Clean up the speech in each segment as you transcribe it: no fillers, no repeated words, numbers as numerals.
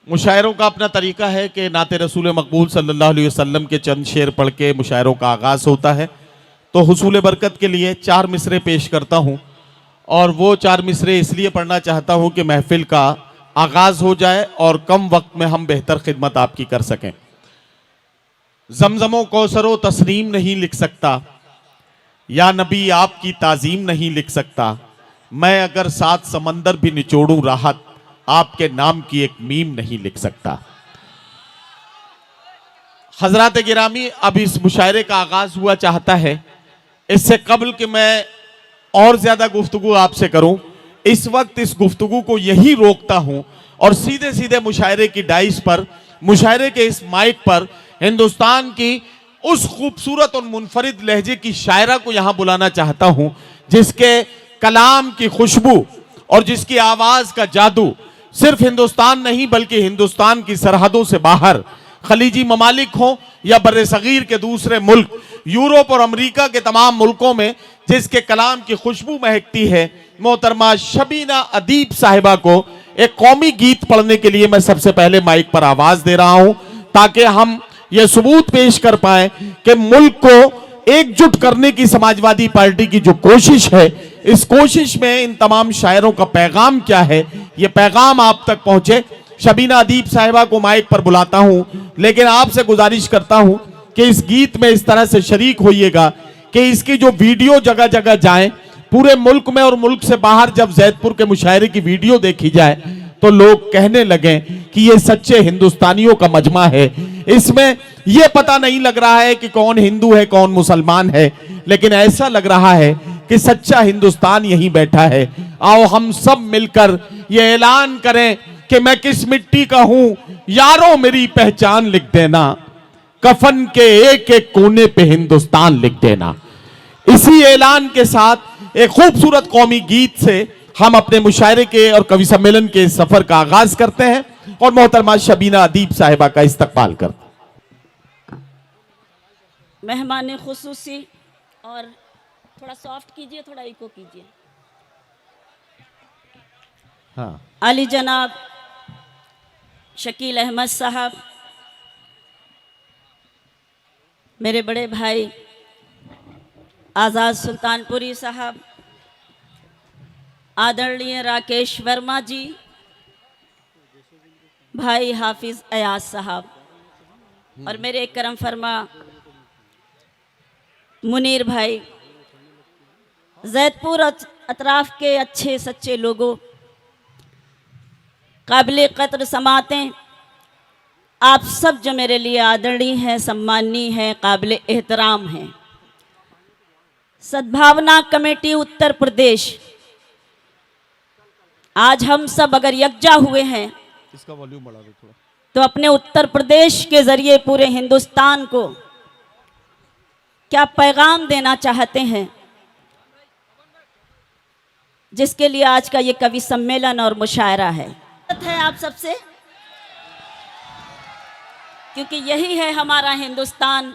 मुशायरों का अपना तरीका है कि नाते रसूल मकबूल सल्लल्लाहु अलैहि वसल्लम के चंद शेर पढ़ के मुशायरों का आगाज़ होता है। तो हुसूल बरकत के लिए 4 मिसरे पेश करता हूँ, और वो 4 मिसरे इसलिए पढ़ना चाहता हूँ कि महफिल का आगाज़ हो जाए और कम वक्त में हम बेहतर खिदमत आपकी कर सकें। ज़मज़मो कौसरो तस्नीम नहीं लिख सकता, या नबी आपकी ताज़ीम नहीं लिख सकता, मैं अगर 7 समंदर भी निचोड़ूं राहत, आपके नाम की एक मीम नहीं लिख सकता। हजरात गिरामी, अब इस मुशायरे का आगाज हुआ चाहता है। इससे कबल कि मैं और ज्यादा गुफ्तगू आपसे करूं, इस वक्त इस गुफ्तगू को यही रोकता हूं और सीधे सीधे मुशायरे की डाइस पर, मुशायरे के इस माइक पर हिंदुस्तान की उस खूबसूरत और मुनफरिद लहजे की शायरा को यहां बुलाना चाहता हूं, जिसके कलाम की खुशबू और जिसकी आवाज का जादू सिर्फ हिंदुस्तान नहीं बल्कि हिंदुस्तान की सरहदों से बाहर, खलीजी ममालिक हो या बर्रे सगीर के दूसरे मुल्क, यूरोप और अमेरिका के तमाम मुल्कों में जिसके कलाम की खुशबू महकती है। मोहतरमा शबीना अदीब साहिबा को एक कौमी गीत पढ़ने के लिए मैं सबसे पहले माइक पर आवाज दे रहा हूं, ताकि हम ये सबूत पेश कर पाए कि मुल्क को एकजुट करने की समाजवादी पार्टी की जो कोशिश है, इस कोशिश में इन तमाम शायरों का पैगाम क्या है, ये पैगाम आप तक पहुंचे। शबीना अदीब साहिबा को माइक पर बुलाता हूं, लेकिन आपसे गुजारिश करता हूं कि इस गीत में इस तरह से शरीक होइएगा कि इसकी जो वीडियो जगह जगह जाए पूरे मुल्क में, और मुल्क से बाहर जब जैदपुर के मुशायरे की वीडियो देखी जाए तो लोग कहने लगे कि ये सच्चे हिंदुस्तानियों का मजमा है। इसमें यह पता नहीं लग रहा है कि कौन हिंदू है कौन मुसलमान है, लेकिन ऐसा लग रहा है कि सच्चा हिंदुस्तान यहीं बैठा है। आओ हम सब मिलकर यह ऐलान करें कि मैं किस मिट्टी का हूं, यारों मेरी पहचान लिख देना, कफन के एक एक कोने पे हिंदुस्तान लिख देना। इसी ऐलान के साथ एक खूबसूरत कौमी गीत से हम अपने मुशायरे के और कवि सम्मेलन के सफर का आगाज करते हैं और मोहतरमा शबीना अदीब साहिबा का इस्तकबाल करते हैं। मेहमान खुसूसी, और थोड़ा सॉफ्ट कीजिए, थोड़ा इको कीजिए। हाँ। अली जनाब शकील अहमद साहब, मेरे बड़े भाई आज़ाद सुल्तानपुरी साहब, आदरणीय राकेश वर्मा जी, भाई हाफिज अयाज साहब, और मेरे करम फरमा मुनीर भाई, जैदपुर अतराफ के अच्छे सच्चे लोगों, काबिल कद्र समातें, आप सब जो मेरे लिए आदरणीय हैं, सम्माननीय हैं, काबिल एहतराम हैं। सद्भावना कमेटी उत्तर प्रदेश, आज हम सब अगर यकजा हुए हैं, इसका वॉल्यूम बढ़ा दो थोड़ा, तो अपने उत्तर प्रदेश के जरिए पूरे हिंदुस्तान को क्या पैगाम देना चाहते हैं, जिसके लिए आज का ये कवि सम्मेलन और मुशायरा है आप सबसे, क्योंकि यही है हमारा हिंदुस्तान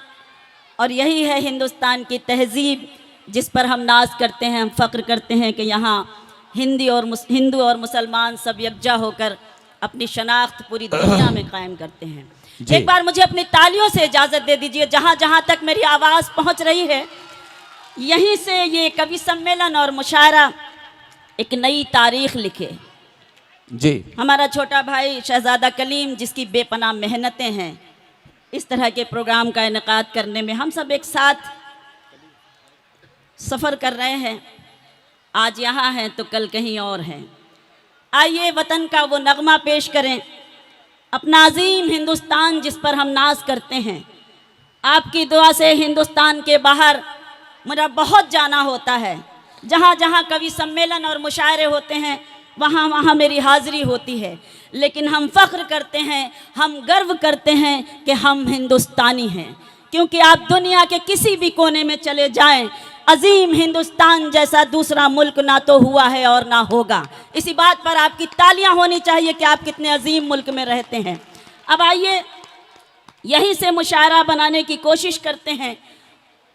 और यही है हिंदुस्तान की तहजीब, जिस पर हम नाज करते हैं, हम फ़ख्र करते हैं कि यहाँ हिंदू और मुसलमान सब यकजा होकर अपनी शनाख्त पूरी दुनिया में कायम करते हैं। एक बार मुझे अपनी तालियों से इजाज़त दे दीजिए, जहाँ जहाँ तक मेरी आवाज़ पहुँच रही है, यहीं से ये कवि सम्मेलन और मुशायरा एक नई तारीख लिखे। जी। हमारा छोटा भाई शहजादा कलीम, जिसकी बेपनाह मेहनतें हैं इस तरह के प्रोग्राम का इनेकाद करने में, हम सब एक साथ सफ़र कर रहे हैं। आज यहाँ हैं तो कल कहीं और हैं। आइए वतन का वो नगमा पेश करें, अपना अजीम हिंदुस्तान जिस पर हम नाज करते हैं। आपकी दुआ से हिंदुस्तान के बाहर मेरा बहुत जाना होता है, जहाँ जहाँ कवि सम्मेलन और मुशायरे होते हैं वहाँ वहाँ मेरी हाज़िरी होती है, लेकिन हम फ़ख्र करते हैं, हम गर्व करते हैं कि हम हिंदुस्तानी हैं। क्योंकि आप दुनिया के किसी भी कोने में चले जाएं, अजीम हिंदुस्तान जैसा दूसरा मुल्क ना तो हुआ है और ना होगा। इसी बात पर आपकी तालियां होनी चाहिए कि आप कितने अजीम मुल्क में रहते हैं। अब आइए यहीं से मुशायरा बनाने की कोशिश करते हैं।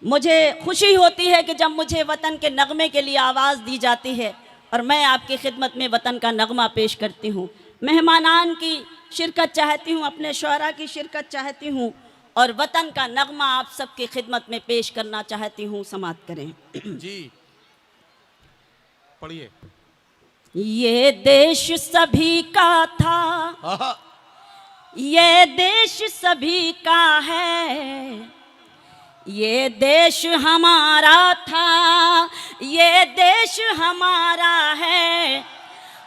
मुझे खुशी होती है कि जब मुझे वतन के नगमे के लिए आवाज़ दी जाती है और मैं आपकी खिदमत में वतन का नगमा पेश करती हूँ। मेहमानान की शिरकत चाहती हूँ, अपने शुअरा की शिरकत चाहती हूँ और वतन का नगमा आप सबकी खिदमत में पेश करना चाहती हूँ। समात करें जी, पढ़िए। ये देश सभी का था, आहा, ये देश सभी का है, ये देश हमारा था, ये देश हमारा है,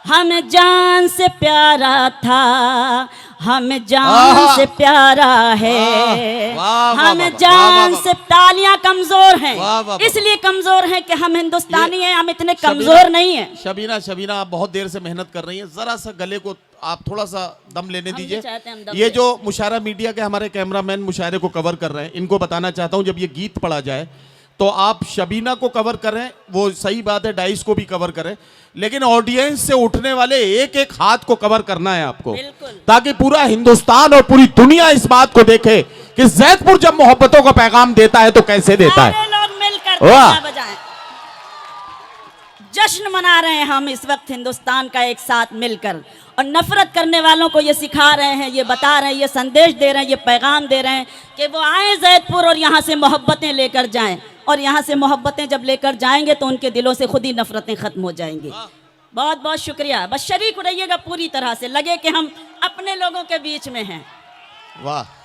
हम जान से प्यारा था, हम जान से प्यारा है, हम जान से। तालियां कमजोर हैं, इसलिए कमजोर हैं कि हम हिंदुस्तानी हैं, हम इतने कमजोर नहीं हैं। शबीना, शबीना आप बहुत देर से मेहनत कर रही हैं, जरा सा गले को आप थोड़ा सा दम लेने दीजिए। ये जो मुशायरा मीडिया के हमारे कैमरामैन मुशायरे को कवर कर रहे हैं, इनको बताना चाहता हूं, जब ये गीत पढ़ा जाए तो आप शबीना को कवर करें, वो सही बात है, डाइस को भी कवर करें, लेकिन ऑडियंस से उठने वाले एक एक हाथ को कवर करना है आपको, ताकि पूरा हिंदुस्तान और पूरी दुनिया इस बात को देखे कि जैदपुर जब मोहब्बतों का पैगाम देता है तो कैसे देता है। लोग मिलकर तालियां बजाएं, जश्न मना रहे हैं हम इस वक्त हिंदुस्तान का एक साथ मिलकर, और नफरत करने वालों को ये सिखा रहे हैं, ये बता रहे हैं, ये संदेश दे रहे हैं, ये पैगाम दे रहे हैं कि वो आए जैदपुर और यहाँ से मोहब्बतें लेकर जाएं, और यहाँ से मोहब्बतें जब लेकर जाएंगे तो उनके दिलों से खुद ही नफरतें खत्म हो जाएंगी। बहुत बहुत शुक्रिया, बस शरीक रहिएगा पूरी तरह से, लगे कि हम अपने लोगों के बीच में हैं। वाह।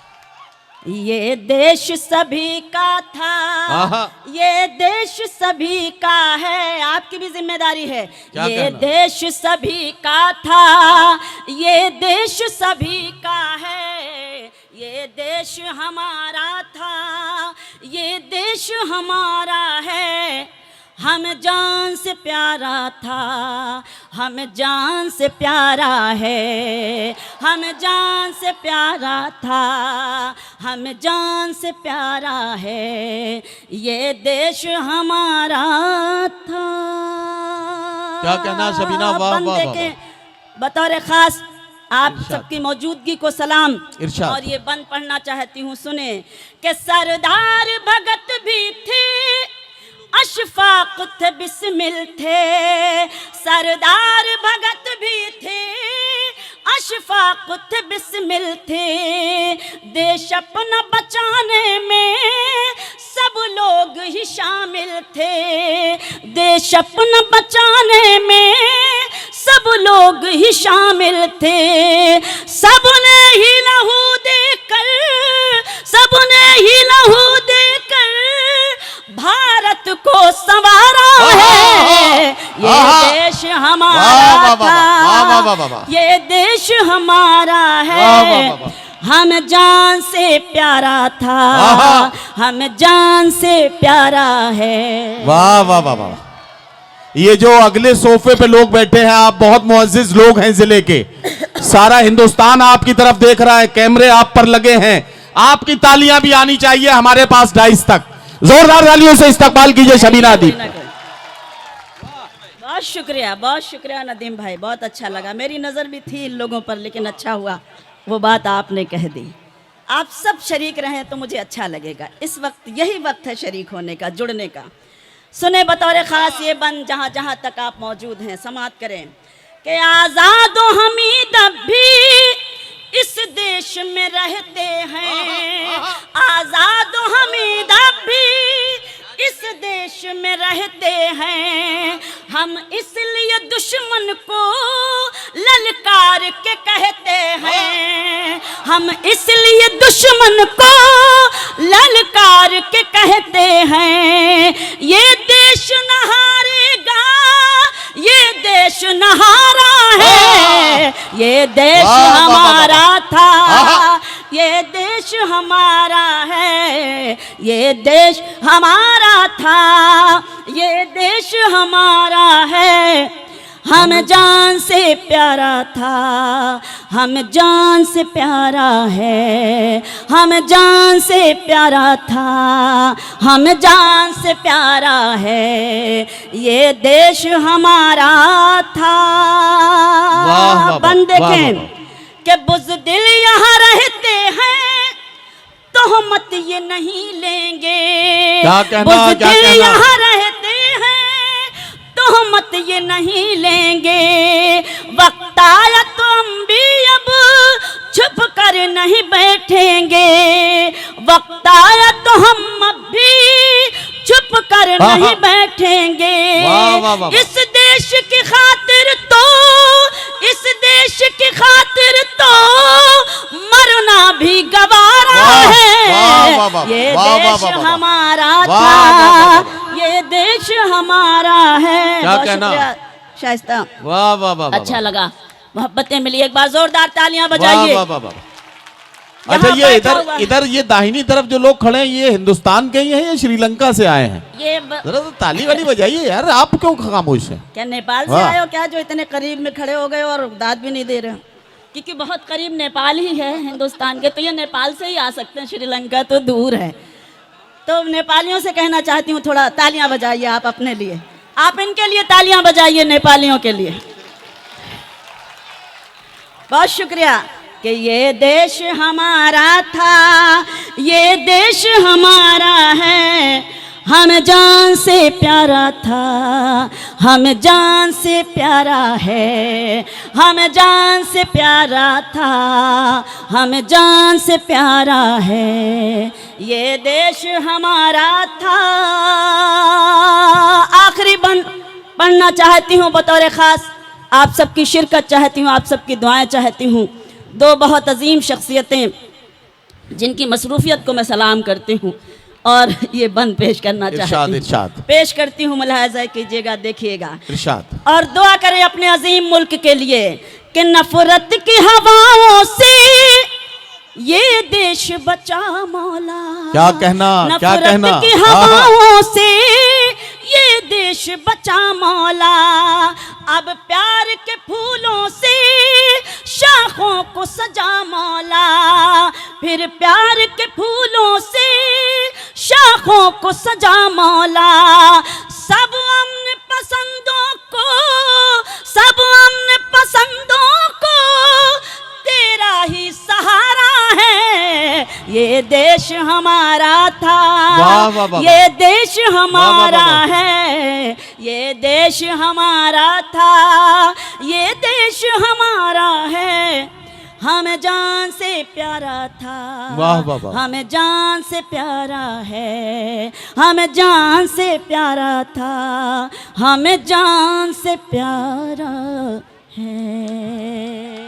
ये देश सभी का था, ये देश सभी का है, आपकी भी जिम्मेदारी है। ये देश सभी का था, ये देश सभी का है, ये देश हमारा था, ये देश हमारा है, हम जान से प्यारा था, हम जान से प्यारा है, हम जान से प्यारा था, हम जान से प्यारा है, ये देश हमारा था। क्या कहना शबीना, वाह वाह वाह। बतौर खास आप सबकी मौजूदगी को सलाम, इरशाद। और ये बंद पढ़ना चाहती हूँ, सुने कि सरदार भगत भी थे, अशफाक थे, बिस्मिल थे, सरदार भगत भी थे, अशफाक थे, बिस्मिल थे, देश अपना बचाने में सब लोग ही शामिल थे, देश अपना बचाने में सब लोग ही शामिल थे, सबने ही लहू देकर, सबने ही लहू देकर भारत को संवारा है, ये देश हमारा था, ये देश हमारा है, हम जान से प्यारा था, हम जान से प्यारा है। वाह वाह वाह वाह। ये जो अगले सोफे पे लोग बैठे हैं, आप बहुत मुअज्जिज लोग हैं जिले के, सारा हिंदुस्तान आपकी तरफ देख रहा है, कैमरे आप पर लगे हैं, आपकी तालियां भी आनी चाहिए हमारे पास डाइस तक, जोरदार तालियों से इस्तकबाल कीजिए शबीना दी। बहुत शुक्रिया नदीम भाई, बहुत अच्छा लगा, मेरी नज़र भी थी इन लोगों पर, लेकिन अच्छा हुआ वो बात आपने कह दी। आप सब शरीक रहें तो मुझे अच्छा लगेगा, इस वक्त यही वक्त है शरीक होने का, जुड़ने का। सुने बतौर ख़ास ये बंद, जहाँ जहाँ तक आप मौजूद हैं समात करें कि आज़ाद हमीद भी इस देश में रहते हैं, आज़ाद हमीद भी इस देश में रहते हैं, हम इसलिए दुश्मन को ललकार के कहते हैं, हम इसलिए दुश्मन को ललकार के कहते हैं, ये देश न हारेगा, ये देश न हारा है, ये देश हमारा था, ये देश हमारा है, ये देश हमारा था, ये देश हमारा है, हम जान से प्यारा था, हम जान से प्यारा है, हम जान से प्यारा था, हम जान से प्यारा है, ये देश हमारा था। बंद देखें कि बुज़दिल यहाँ रहते हैं तोहमत ये नहीं लेंगे, बुज़दिल यहाँ रहते हैं तोहमत ये नहीं लेंगे, वक्त आया तो हम नहीं बैठेंगे, वक्त आया तो हम अब भी चुप कर नहीं बैठेंगे। वाह वाह वाह। इस देश की खातिर तो, इस देश की खातिर तो मरना भी गवारा है। वाह वाह वाह। ये वाह वाह देश वाह वाह। हमारा वाह वाह वाह था, ये देश हमारा है। क्या बहुत कहना? शुक्रिया शाइस्ता, वाह वाह वाह। अच्छा लगा, मोहब्बतें मिली। एक बार जोरदार तालियां वाह बजाइए। वाह वाह वाह। अच्छा, ये इधर ये दाहिनी तरफ जो लोग खड़े हैं, ये हिंदुस्तान के ही हैं या श्रीलंका से आए हैं? ये जरा तो ताली वाली बजाइए यार, आप क्यों खामोश हैं? क्या नेपाल से वाह। आए हो क्या, जो इतने करीब में खड़े हो गए और दाद भी नहीं दे रहे हो? क्योंकि बहुत करीब नेपाल ही है हिंदुस्तान के, तो ये नेपाल से ही आ सकते हैं, श्रीलंका तो दूर है। तो नेपालियों से कहना चाहती हूँ, थोड़ा तालियां बजाइए आप अपने लिए, आप इनके लिए तालियां बजाइए, नेपालियों के लिए। बहुत शुक्रिया। कि ये देश हमारा था, ये देश हमारा है, हम जान से प्यारा था, हम जान से प्यारा है, हम जान से प्यारा था, हम जान से प्यारा है, ये देश हमारा था। आखिरी बंद पढ़ना चाहती हूँ बतौर ख़ास, आप सबकी शिरकत चाहती हूँ, आप सबकी दुआएं चाहती हूँ। दो बहुत अजीम शख्सियतें जिनकी मसरूफियत को मैं सलाम करती हूँ और ये बंद पेश करना चाहती हूँ। इरशाद पेश करती हूँ, मुलाहजा कीजिएगा, देखिएगा इरशाद। और दुआ करें अपने अजीम मुल्क के लिए कि नफरत की हवाओं से ये देश बचा मौला। क्या कहना, क्या कहना? नफरत की हवाओं से ये देश बचा मौला। अब प्यार के फूलों से शाखों को सजा मौला, फिर प्यार के फूलों से शाखों को सजा मौला। सब अमन पसंदों को, सब अमन पसंदों को तेरा ही सहारा है, ये देश हमारा था, वाह वाह वाह। ये देश हमारा वाह वाह वाह। है, ये देश हमारा था, ये देश हमारा है, हम जान से प्यारा था, वाह वाह वाह। हम जान से प्यारा है, हम जान से प्यारा था, हम जान से प्यारा है।